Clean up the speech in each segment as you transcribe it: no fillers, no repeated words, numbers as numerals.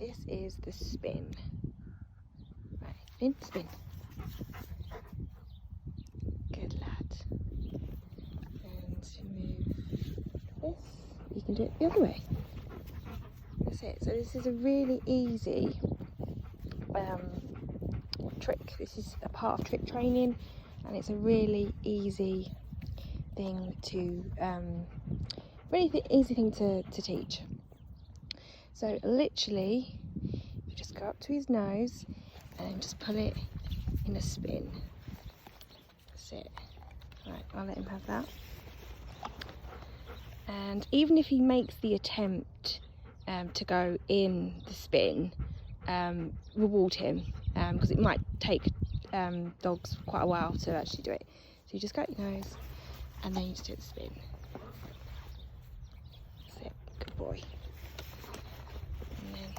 this is the spin. Right, spin, spin. Good lad. And move this. You can do it the other way. That's it. So this is a really easy trick. This is a part of trick training, and it's a really easy thing to to teach. So literally, you just go up to his nose and just pull it in a spin. That's it. Right, I'll let him have that. And even if he makes the attempt to go in the spin, reward him, because it might take dogs quite a while to actually do it. So you just go at your nose and then you just do the spin. That's it, good boy. And then,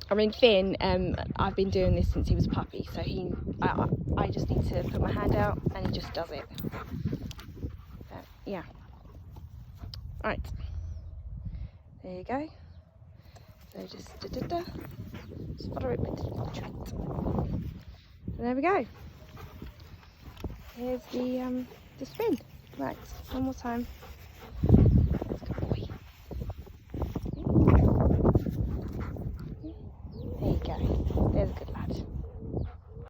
I mean, Finn, I've been doing this since he was a puppy, so I just need to put my hand out and he just does it. Yeah. Right, there you go. So just follow it with the treat. And there we go. Here's the spin. Right, one more time.